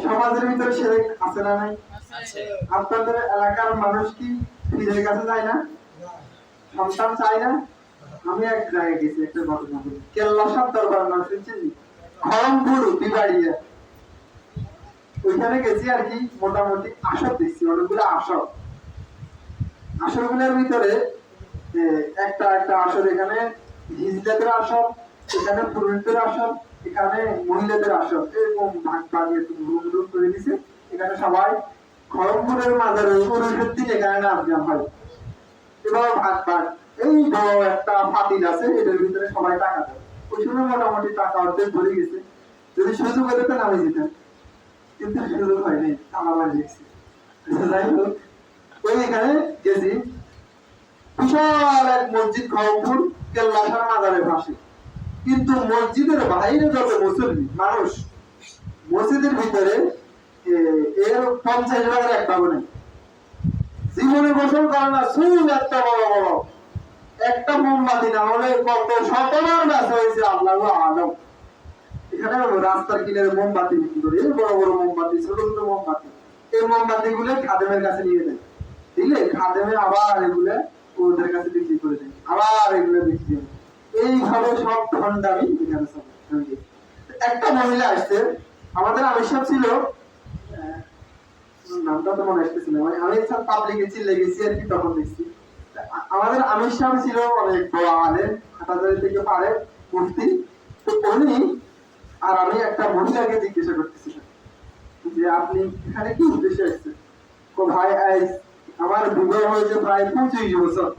সমাজের ভিতরে শিরক আছে না নাই? আছে। আপনাদের এলাকার মানুষ কি পীরের কাছে যায় না? সন্তান চায় না? আমি এক জায়গায় গেছি, একটা ঘটনা বলি। কেল্লা সাহেব দরবার নাম শুনছেন? খড়মপুর বিবাড়িয়া, ওইখানে গেছি আর কি। মোটামুটি আসর দেখছি, অনেকগুলো আসর। আসরগুলোর ভিতরে একটা একটা আসর, এখানে হিজড়াদের আসর, এখানে পুরুষদের আসর, এখানে মহিলাদের আসর, এরকম ভাগ ভাগে রুম রুম করে দিছে। এখানে সবাই খড়মপুরের মাজারে পুরুষের দিন এখানে নাচ গান হয়। এবার ভাগ ভাগ এই বড় একটা ফাতিল আছে, এটার ভিতরে সবাই টাকা দেয়। ওই সময় মোটামুটি টাকা অর্ধেক ভরে গেছে। যদি সুযোগ হলে তো নামে যেতেন, কিন্তু সুযোগ হয়নি, টাকা বাড়ি গেছে। যাই হোক, ওই এখানে গেছি। বিশাল এক মসজিদ, খড়মপুর কেল্লাসার মাজারের পাশে। কিন্তু মসজিদের বাইরে যত মুসল্লি মানুষ, মসজিদের ভিতরে এর 50 ভাগের এক ভাগও নেই। জীবনে গোসল করে না, চুল একটা বড় বড়, একটা মোমবাতি না হলে কত শতবার ব্যস্ত হয়েছে আল্লাহ আলম। এখানে রাস্তার কিনারে মোমবাতি বিক্রি করে, এই বড় বড় মোমবাতি, ছোট ছোট মোমবাতি। এই মোমবাতি গুলো খাদেমের কাছে নিয়ে দেয়, দিলে খাদেমে আবার এগুলো ওদের কাছে বিক্রি করে দেয়, আবার এগুলো বিক্রি করে। এইভাবে সব ভণ্ডামি এখানে চলে। একটা মহিলা আসছে, আমাদের আমির সাহেব ছিল, নামটা তো মনে আসতেছে না, মানে আমি পাবলিকে চিল্লে গেছি আর কি, তখন দেখছি আমাদের আমির সাহেব ছিল অনেক বড় আলেম, হাটাজারি থেকে পারে মুফতি। তো উনি আর আমি একটা মহিলাকে জিজ্ঞাসা করতেছিলাম যে আপনি এখানে কি উদ্দেশ্যে আসছেন? তো ভাই আমার বিবাহ হয়েছে প্রায় 25 বছর,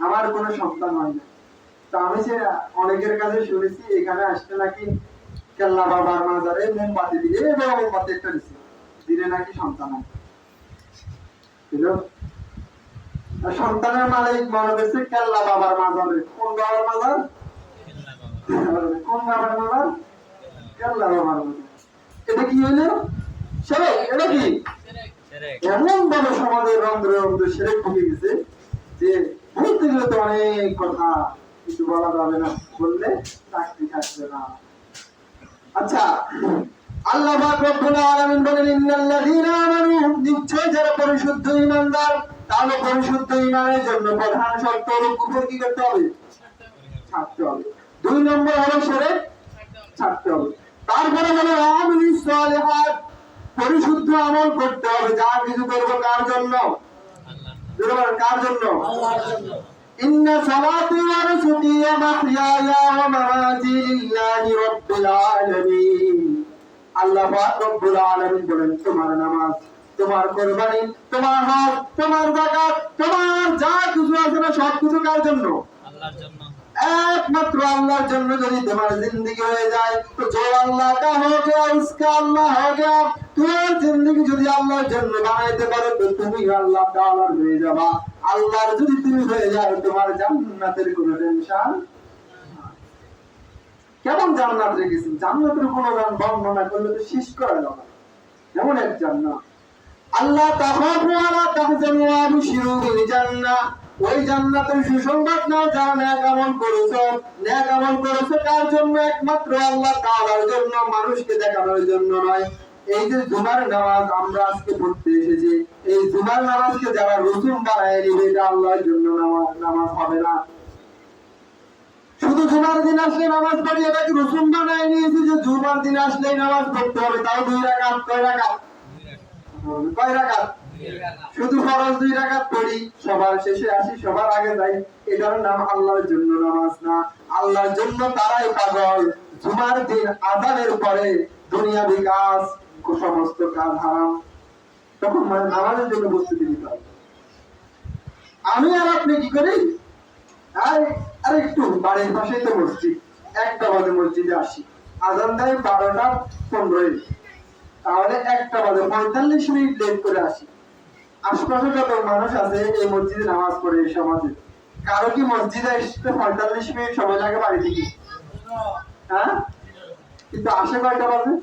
আমার কোনো সন্তান হয় না। তো আমি যে অনেকের কাছে শুনেছি এখানে আসতে নাকি কেল্লা বাবার মাজারে মোমবাতি দিয়ে এবং মোমবাতি একটা দিচ্ছে দিলে নাকি সন্তান হয়। সন্তানের মালিক মনে করছে কেল্লা বাবার মাজারে। কোন বাবার মাজার? কোন বাবার মাজার? কেল্লা বাবার মাজার। এটা কি হইলো? শিরক। এটা কি? এমন ভাবে সমাজের রন্ধ্রে রন্ধ্রে শিরক ঢুকে গেছে যে বলতে গেলে তো অনেক কথা, কিছু বলা যাবে না, বললে চাকরি থাকবে না। আচ্ছা, আল্লাহ পাক রব্বুল আলামিন বলেন ইন্নাল্লাযীনা আমানু, নিশ্চয় যারা পরিশুদ্ধ ঈমানদার, তাহলে পরিশুদ্ধ ঈমানের জন্য প্রধান শর্ত হলো কুফর কি করতে হবে? ছাড়তে হবে। 2 নম্বর হলো শিরক ছাড়তে হবে। তারপরে হলো আমিলুস সালিহাত, পরিশুদ্ধ আমল করতে হবে। যা কিছু করব কার জন্য? আল্লাহ। কার জন্য? আল্লাহর জন্য। ইন্না সালাতি ওয়া নুসুকি ওয়া মাহইয়ায়া ওয়া মামাতি লিল্লাহি রাব্বিল আলামিন। আল্লাহ পাক রব্বুল আলামিন বলেন তোমার নামাজ, তোমার কুরবানি, তোমার হজ, তোমার যাকাত, তোমার যা কিছু আছে না সব কিছু কার জন্য? আল্লাহর জন্য। একমাত্র আল্লাহর জন্য যদি তোমার জিন্দেগি হয়ে যায় তো जो अल्लाह का हो गया उसका अल्लाह हो गया। তোমার জিন্দেগি যদি আল্লাহর জন্য বানাইতে পারো তো তুমি আল্লাহ তাআলার হয়ে যাবা। আল্লাহর যদি তুমি হয়ে যাও তোমার জান্নাতের কোনো টেনশন। কেমন জান্নাত রেখেছেন? জান্নাতের কোনো বর্ণনা করলে তো শেষ করা যাবে না, এমন এক জান্নাত। আল্লাহ তাখাফু ওয়ালা তাহজানু ওয়া আবশিরু বিল জান্নাহ, ওই জান্নাতের সুসংবাদ নাও যারা নেক আমল করেছো। নেক আমল করেছো কার জন্য? একমাত্র আল্লাহ তাআলার জন্য, মানুষকে দেখানোর জন্য নয়। এই যে জুমার নামাজ আমরা আজকে পড়তে এসেছি, এই জুমার নামাজকে যারা রসুম বানায় নিবে এটা আল্লাহর জন্য নামাজ হবে না। শুধু জুমার দিন আসলে নামাজ পড়ি এটাকে রসুম বানায় নিয়েছি যে জুমার দিন আসলেই নামাজ পড়তে হবে, তাও 2 রাকাত। কয় রাকাত? কয় রাকাত? শুধু ফরজ 2 রাকাত পড়ি, সবার শেষে আসি, সবার আগে যাই, এটার নাম আল্লাহর জন্য নামাজ না। আল্লাহর জন্য তারাই পাগল জুমার দিন আযানের পরে দুনিয়াবি কাজ, সমস্ত কাজ হারাম, তখন নামাজের জন্য প্রস্তুতি নিতে হবে। আমি আর আপনি কি করি? আর একটু বাড়ির পাশেই তো মসজিদ, 1টা বাজে মসজিদে আসি, আযান দেয় 12:15, তাহলে 1টা বাজে 45 মিনিট লেট করে আসি। আশপাশে যত মানুষ আছে এই মসজিদে নামাজ পড়ে এই সমাজে, কারো কি মসজিদে আসতে 45 মিনিট সময় লাগে বাড়ি থেকে? হ্যাঁ, কিন্তু আসে কয়টা বাজে?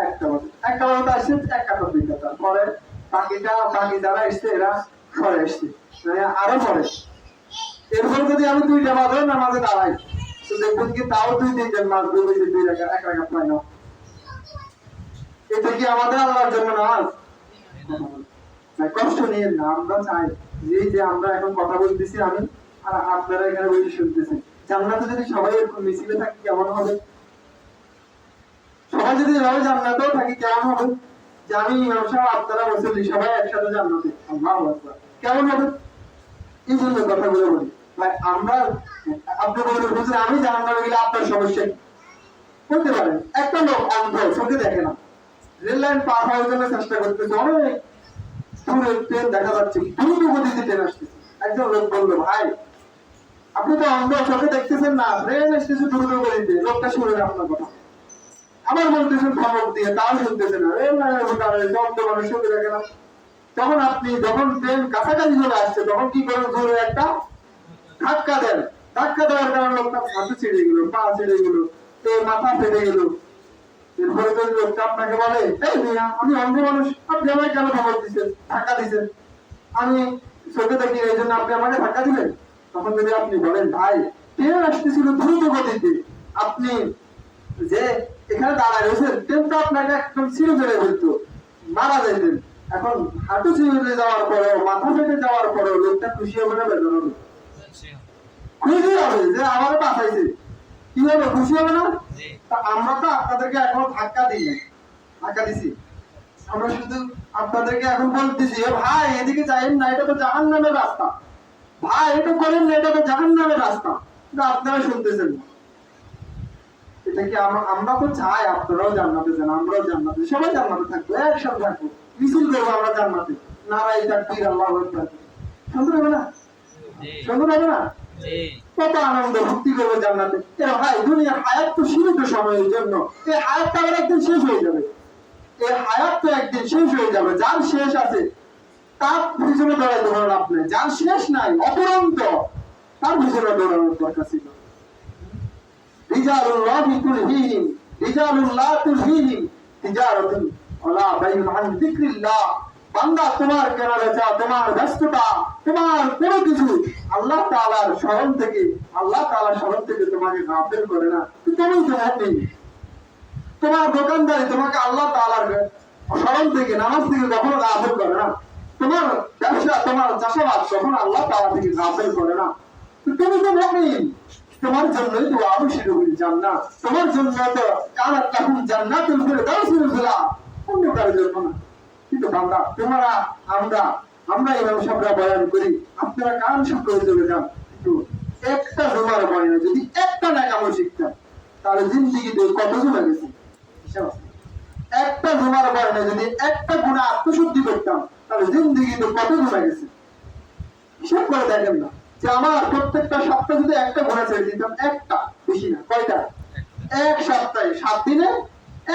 1টা বাজে। 1টা বাজে আসছে 1:02, তারপরে বাকি যারা এসছে এরা পরে এসছে, মানে আরো পরে। এরপর যদি আমি 2টা বাজে নামাজে দাঁড়াই তো দেখবেন কি তাও 2-3 জন নামাজ পড়বে, 2 রাকাত 1 রাকাত হয় না। এটা কি আমাদের আল্লাহর জন্য নামাজ? কষ্ট নিয়ে না, আমরা চাই যে আমরা এখন কথা বলতেছি আমি আর আপনারা এখানে বসে শুনতেছেন, জান্নাতে যদি সবাই এরকম মিছিলে থাকি কেমন হবে? সবাই যদি এভাবে জান্নাতেও থাকি কেমন হবে? যে আমি ইমাম সাহেব আপনারা মুসল্লি সবাই একসাথে জান্নাতে, আল্লাহু আকবার, কেমন হবে? এই জন্য কথাগুলো বলি ভাই। আমরা আপনি বলবেন হুজুর আমি জান্নাতে গেলে আপনার সমস্যা কি? বলতে পারেন একটা লোক অন্ধ, চোখে দেখে না, রেল লাইন পার হওয়ার জন্য চেষ্টা করতেছে, অনেক দূরে ট্রেন দেখা যাচ্ছে, দ্রুত গতিতে ট্রেন আসতেছে। একজন লোক বললো ভাই আপনি তো অন্ধ, চোখে দেখতেছেন না, ট্রেন আসতেছে দ্রুত গতিতে। লোকটা শুনে আপনার কথা, আবার বলতেছেন ধমক দিয়ে, তাও শুনতেছে না, রেল লাইনের ভোটারে অন্ধ মানুষ চোখে দেখে না। তখন আপনি যখন ট্রেন কাছাকাছি চলে আসছে তখন কি করেন? জোরে একটা ধাক্কা দেন। ধাক্কা দেওয়ার কারণে লোকটা হাঁটু ছিঁড়ে গেল, পা ছিঁড়ে গেল, মাথা ফেটে গেল। এরপরে যদি লোকটা আপনাকে বলে এই মিয়া আমি অন্ধ মানুষ, আপনি আমাকে কেন ধমক দিচ্ছেন, ধাক্কা দিচ্ছেন, আমি চোখে দেখি এই জন্য আপনি আমাকে ধাক্কা দিলেন? তখন যদি আপনি বলেন ভাই ট্রেন আসতেছিল দ্রুত গতিতে, আপনি যে এখানে দাঁড়ায় রয়েছেন, ট্রেন তো আপনাকে একদম ছিঁড়ে ফেলে ফেলতো, মারা যাইতেন। এখন হাঁটু ছিঁড়ে যাওয়ার পরেও, মাথা ফেটে যাওয়ার পরেও লোকটা খুশি হবে না বেদনা হবে? খুশি হবে যে আমাকে বাঁচাইছে। কি হবে, খুশি হবে না? তা আমরা তো আপনাদেরকে এখন ধাক্কা দিছি। আমরা শুধু আপনাদেরকে এখন বলতেছি, ভাই এদিকে যাইেন না, এটা তো জাহান্নামের রাস্তা, ভাই এটা করেন না, এটা তো জাহান্নামের রাস্তা। কিন্তু আপনারা শুনতেছেন না। এটা কি আমরা তো চাই আপনারাও জান্নাতে যান, আমরাও জান্নাতে, সবাই জান্নাতে থাকবো, একসাথে থাকবো, মিছিল করবো আমরা জান্নাতে, নারাই তাকবীর, আল্লাহু আকবার। সুন্দর হবে না? সুন্দর হবে না? কত আনন্দ, ভক্তি করবো জান্নাতে। ভাই দুনিয়ার হায়াত তো সীমিত সময়ের জন্য, এই হায়াতটা আবার একদিন শেষ হয়ে যাবে। এই হায়াত তো একদিন শেষ হয়ে যাবে। যার শেষ আছে তার পিছনে দৌড়াইতে পারেন আপনি, যার শেষ নাই অপরন্ত তার পিছনে দৌড়ানোর দরকার ছিল। রিজালুল্লাহি তুলহিহিম রিজালুল্লাহ তুলহিহিম তিজারাতুন ওয়ালা বাইউন আন যিকরিল্লাহ। বান্দা তোমার কেনাবেচা, তোমার ব্যস্ততা, তোমার কোনো কিছু আল্লাহ তাআলার স্মরণ থেকে, আল্লাহ তাআলার স্মরণ থেকে তোমাকে গাফিল করে না। তুমি তো মুমিন। তোমার দোকানদারি তোমাকে আল্লাহ তাআলার স্মরণ থেকে, নামাজ থেকে কখনো গাফিল করে না। তোমার ব্যবসা, তোমার চাষাবাদ কখনো আল্লাহ তাআলা থেকে গাফিল করে না। তুমি তো মুমিন। তোমার জন্যই তো আবশ্যিক জান্নাত, তোমার জন্য তো কানাত লাকুম জান্নাতুল ফিরদাউসিল আ'লা, অন্য কারোর জন্য না। কিন্তু বান্দা তোমরা, আমরা ইমাম সাহেবরা বয়ান করি, আপনারা কান শুনতে চলে যান। কিন্তু একটা জমার বয়ানে যদি একটা নাকামল শিখতাম, তাহলে জিন্দেগিতে কত জমা গেছে হিসাব আছে। একটা জমার বয়ানে যদি একটা গুনাহ আত্মশুদ্ধি করতাম, তাহলে জিন্দেগিতে কত জমা গেছে হিসাব করে দেখেন না। যে আমার প্রত্যেকটা সপ্তাহে যদি একটা গুনাহ ছেড়ে দিতাম, একটা, বেশি না, কয়টা? এক সপ্তাহে 7 দিনে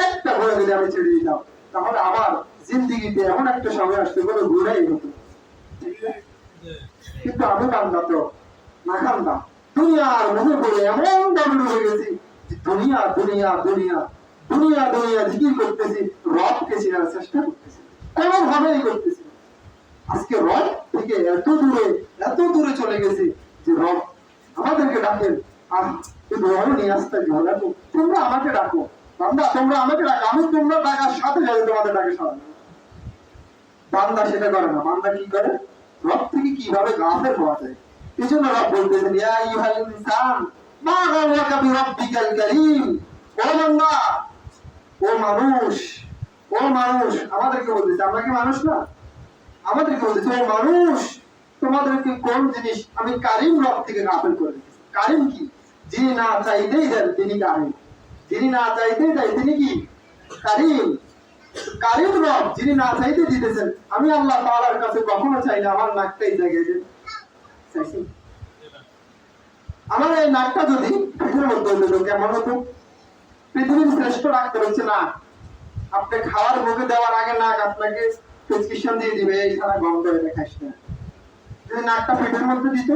একটা গুনাহ যদি আমি ছেড়ে দিতাম, তাহলে আমার জিন্দেগিতে এমন একটা সময় আসতে কোনো গুনাহই হতো। কিন্তু আমি বান্দা তো নাকান্দা, দুনিয়ার মধ্যে পড়ে এমন দাবি হয়ে গেছি যে দুনিয়া দুনিয়া দুনিয়া দুনিয়া দুনিয়া জিকির করতেছি, রবকে চেনার চেষ্টা করতেছি, কোনোভাবেই করতেছি। আজকে রব থেকে এত দূরে চলে গেছি যে রব আমাদেরকে ডাকেন, আর রব নিয়ে আসতে ভালো, তোমরা আমাকে ডাকো বান্দা, তোমরা আমাকে ডাকো, আমি তোমরা ডাকার সাথে সাথে তোমাদের ডাকে সামনে। বান্দা সেটা করে না। বান্দা কি করে? রব থেকে কিভাবে গাফেল হওয়া যায়, এই জন্য রব বলতেছেন, ইয়া আইয়ুহাল ইনসান মা গাররাকা বিরাব্বিকাল কারীম। ও বান্দা, ও মানুষ, আমাদেরকে বলতেছে, আমরা কি মানুষ না? আমাদেরকে বলতেছে, ও মানুষ, তোমাদেরকে কোন জিনিস আমি কারীম রব থেকে গাফেল করে দিয়েছি। কারীম কি? যিনি না চাইতেই দেন তিনি কারীম, যিনি না চাইতেই দেয় তিনি কি? কারীম। কারীম রব, যিনি না চাইতে দিতেছেন। আমি আল্লাহ তাআলার কাছে কখনো চাই না আমার নাকটাই জায়গায় দেন, চাইছি? আমার এই নাকটা যদি পৃথিবীর মধ্যে হতো কেমন হতো? পৃথিবীর শ্রেষ্ঠ ডাক্তার হচ্ছে না, আপনি খাওয়ার মুখে দেওয়ার আগে নাক আপনাকে প্রেসক্রিপশন দিয়ে দিবে, এই সারা গন্ধ এটা খাইস না। যদি নাকটা পেটের মধ্যে দিত,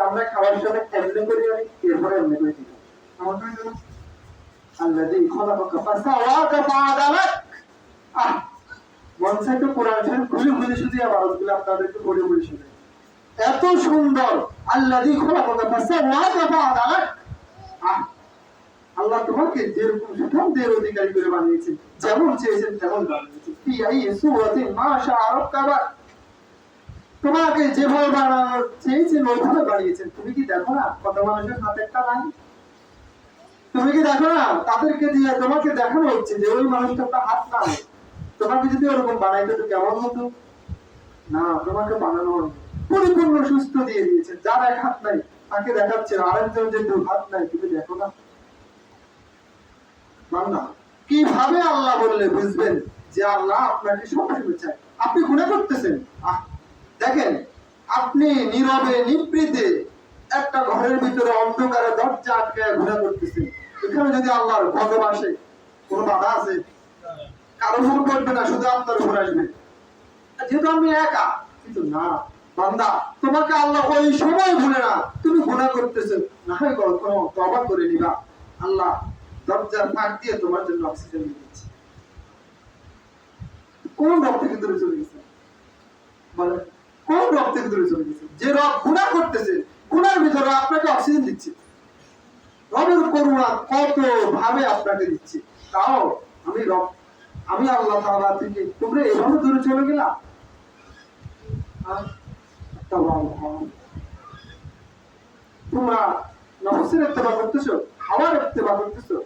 আমরা খাওয়ার সময় এমনি করে এরপরে এমনি করে দিত। আমার তো হইতো না। আল্লাযী খালাকাকা ফাসাওয়াকা ফাআদালাক। মন চাইতো কোরআন শরীফ খুলে শুধু আওয়াজগুলো আপনাদেরকে পড়ে শোনাই। এত সুন্দর, আল্লাযী খালাকাকা ফাসাওয়াকা ফাআদালাক। আল্লাহ তোমাকে যেরকম সিদ্ধান্তের অধিকারী করে বানিয়েছেন, যেমন চেয়েছেন তেমন বানিয়েছেন। ফি আইয়ি সূরাতিন মা শাআ রাক্কাবা। তোমাকে যেভাবে বানানো চেয়েছেন ওইভাবে বানিয়েছেন। তুমি কি দেখো না কত মানুষের হাতে একটা নাই? তুমি কি দেখো না তাদেরকে দিয়ে তোমাকে দেখানো হচ্ছে যে ওই মানুষটার হাত নাই। তোমাকে যদি ওরকম বানাইতে তো কেমন হতো না? তোমাকে বানানো পরিপূর্ণ সুস্থ দিয়ে দিয়েছে। যার এক হাত নাই তাকে দেখাচ্ছে আরেকজন যে দু হাত নাই, তুমি দেখো না? বান্দা কিভাবে আল্লাহ বললে বুঝবেন যে আল্লাহ আপনাকে সবসময় চায়? আপনি গুনাহ করতেছেন, দেখেন আপনি নীরবে নিভৃতে একটা ঘরের ভিতরে অন্ধকারে দরজা আটকায় গুনাহ করতেছেন, এখানে যদি আল্লাহর গজব আসে কোনো বাধা আছে? কারো উপর পড়বে না, শুধু আপনার উপর আসবে, যেহেতু আমি একা। কিন্তু না বান্দা, তোমাকে আল্লাহ ওই সময় ভুলে না, তুমি গুনাহ করতেছো, না হয় কোনো তওবা করে নিবা, আল্লাহ দরজার ফাঁক দিয়ে তোমার জন্য অক্সিজেন দিচ্ছে। কোন রব থেকে দূরে চলে গেছে বলে? কোন রব থেকে দূরে চলে গেছে? যে রব গুনাহ করতেছে, গুনার ভিতরে আপনাকে অক্সিজেন দিচ্ছে। রবের করুণা কত ভাবে আপনাকে দিচ্ছে, তাও আমি আল্লাহ তাআলা থেকে তোমরা এভাবে দূরে চলে গেলা। তোমরা নফসের ইত্তেবা করতেছো, হাওয়ার ইত্তেবা করতেছো,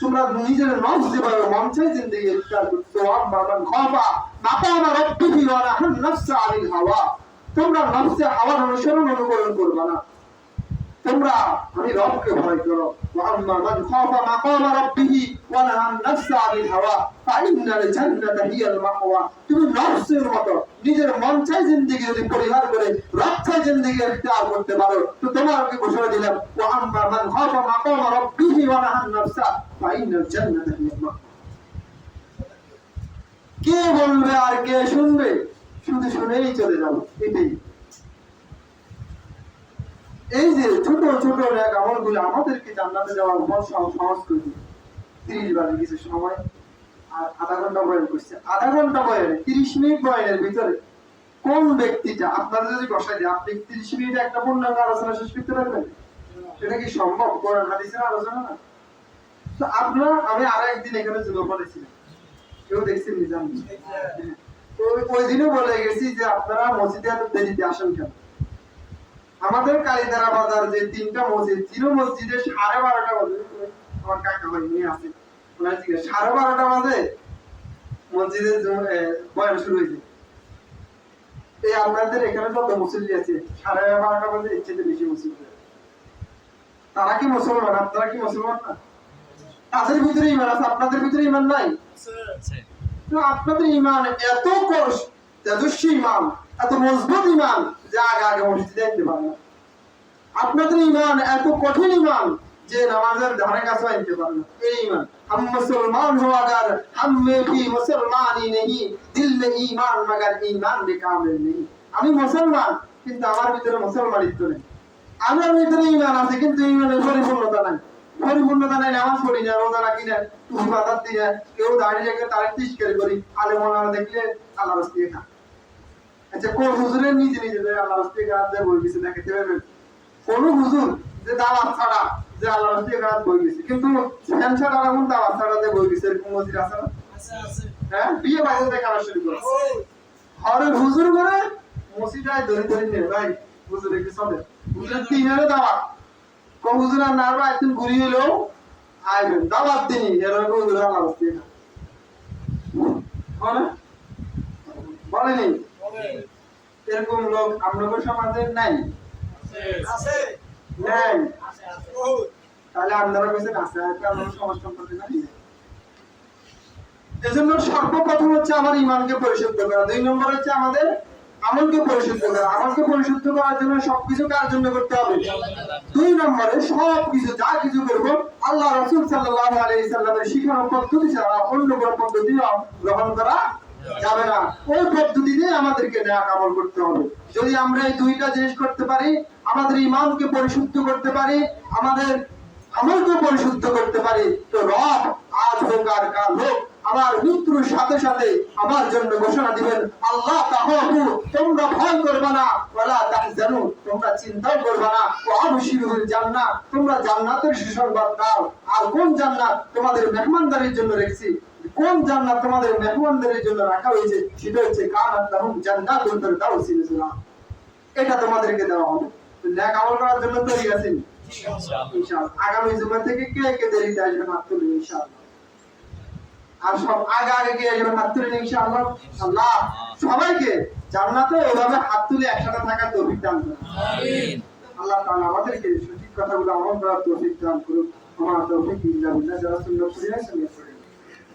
তোমরা নিজের নফস যেভাবে মন চাই জিন্দেগি ইখতিয়ার করতেছো, আম্মা মান খাফা মাকামা রাব্বিহি ওয়া নাহান নাফসা আনিল হাওয়া, তোমরা নফসে হাওয়ার অনুকরণ করবা না, তোমরা আমি রবকে ভয় করো। ওয়া আম্মা মান খাফা মাকামা রাব্বিহি ওয়া নাহান নাফসা আনিল হাওয়া ফাইন্নাল জান্নাতা হিয়াল মাওয়া, তুমি নফসের মতো নিজের মন চাই জিন্দেগি যদি পরিহার করে রব চাই জিন্দেগি ইখতিয়ার করতে পারো, তো তোমাকে ঘোষণা দিলাম ওয়া আম্মা মান খাফা মাকামা রাব্বিহি ওয়া নাহান নাফসা ফাইন্নাল জান্নাতা হিয়াল মাওয়া। কে বলবে আর কে শুনবে, শুধু শুনেই চলে যাবো, এটাই। এই যে ছোট ছোট নেক আমলগুলো আমাদেরকে জান্নাতে যাওয়ার পথ সহজ করে দিবে। 30 বাজে কিছু সময় আর আধা ঘন্টা বয়ান করছে, আধা ঘন্টা বয়ানে 30 মিনিট বয়ানের ভিতরে কোন ব্যক্তিটা আপনারা যদি বসাই দেয় আপনি 30 মিনিটে একটা পূর্ণাঙ্গ আলোচনা শেষ করতে পারবেন? এটা কি সম্ভব? কোরআন হাদিসের আলোচনা না। তো আপনারা, আমি আর একদিন এখানে যুব পড়েছিলাম, কেউ দেখছেন নি জানেন? ওই দিনও বলে গেছি যে আপনারা মসজিদে এত দেরিতে আসেন কেন? আমাদের কালিদারা বাজার যে 3টা মসজিদ ছিল, মসজিদে 12:30 বাজে, আমার কাকা ভাই নিয়ে আসে, ওনার থেকে 12:30 বাজে মসজিদে বয়ান শুরু হয়েছে। এই আপনাদের এখানে যত মুসল্লি আছে 12:30 বাজে এর চেয়ে বেশি মুসল্লি, তারা কি মুসলমান? আপনারা কি মুসলমান না? তাদের ভিতরে ঈমান আছে, আপনাদের ভিতরে ঈমান নাই। তো আপনাদের ঈমান এত তেজস্বী ঈমান, এত মজবুত ঈমান যে আগে আগে মসজিদে যেতে পারে না। আপনাদের ঈমান এত কঠিন ঈমান যে নামাজের ধারে কাছে আনতে পারে না। এই ঈমান हम मुसलमान हो अगर हम में भी मुसलमानी नहीं, दिल में ईमान मगर ईमान में कामिल नहीं। আমি মুসলমান কিন্তু আমার ভিতরে মুসলমানিত্ব নেই, আমার ভিতরে ঈমান আছে কিন্তু ঈমানের পরিপূর্ণতা নাই। পরিপূর্ণতা নাই, নামাজ পড়ি না, রোজা রাখি না, টুপি বাঁধার দিই না, কেউ দাঁড়িয়ে রেখে তার তিস্কারি করি, আলেম ওলামা দেখলে আল্লাহ রাস্তা খা। আচ্ছা, কোন হুজুরের নিজে নিজে আল্লাহ রাস্তা খা বই গেছে দেখাতে পারবেন? কোন হুজুর যে দাওয়াত ছাড়া যে আল্লাহ রাস্তা খা বই গেছে, কিন্তু ফ্যান ছাড়া এমন দাওয়াত ছাড়া যে বই গেছে এরকম মসজিদ আছে না? হ্যাঁ, বিয়ে বাড়িতে দেখানো শুরু করে হরের হুজুর করে মসজিদায় ধরে ধরে নিয়ে ভাই হুজুর একটু চলে, হুজুরের 3 দাওয়াত, কোন হুজুর আর নারবা একদিন ঘুরি এলো আইবেন দাওয়াত দিনই এরকম হুজুর আল্লাহ রাস্তা খা হয় না? বলেনি? এরকম লোক আপনাদের সমাজে নাই? নাই? তাহলে আপনারা বলছেন আছে, আপনার সমাজ সম্পর্কে জানি না। এজন্য সর্বপ্রথম হচ্ছে আমার ঈমানকে পরিশুদ্ধ করা, 2 নম্বর হচ্ছে আমাদের আমলকে পরিশুদ্ধ করা। আমলকে পরিশুদ্ধ করার জন্য সবকিছু কার জন্য করতে হবে? 2 নম্বরে সবকিছু যা কিছু করব আল্লাহ রাসূল সাল্লাল্লাহু আলাইহি সাল্লামের শিখানো পদ্ধতি ছাড়া অন্য কোনো পদ্ধতি গ্রহণ করা যাবে না। ওই পদ্ধতি দিয়ে আমাদেরকে নেক আমল করতে হবে। যদি আমরা এই 2টা জিনিস করতে পারি, আমাদের ঈমানকে পরিশুদ্ধ করতে পারি, আমাদের আমলকে পরিশুদ্ধ করতে পারি, তো রব আজ হোক আর কাল হোক আমার মৃত্যুর সাথে সাথে আমার জন্য ঘোষণা দিবেন, আল্লাহ তাহাবু, তোমরা ভয় করবে না, ওয়ালা তাহজানু, তোমরা চিন্তা করবে না, ওয়া আবশিরুল জান্নাহ, তোমরা জান্নাতের সুসংবাদ দাও। আর কোন জান্নাত তোমাদের মেহমানদারির জন্য রেখেছি, কোন জান্নাত তোমাদের মেহমানদারির জন্য রাখা হয়েছে, সেটা হচ্ছে কানাত লাহুম জান্নাতুল ফিরদাউসি নুজুলা। এটা তোমাদেরকে দেওয়া হবে। নেক আমল করার জন্য তৈরি আছেন ইনশাআল্লাহ। আগামী জুমা থেকে কে কে দেরিতে আসবেন হাত তুলুন ইনশাআল্লাহ। আর সব আগে আগে কে আসবেন হাত তুলুন ইনশাআল্লাহ। আল্লাহ সবাইকে জান্নাতে ওইভাবে হাত তুলে একসাথে থাকার তৌফিক দান করুন। আমিন। আল্লাহ তাআলা আমাদেরকে সঠিক কথাগুলো আমল করার তৌফিক দান করুন। আমার তৌফিক ইল্লা বিল্লাহ, যারা সুন্নাত পড়ে আছেন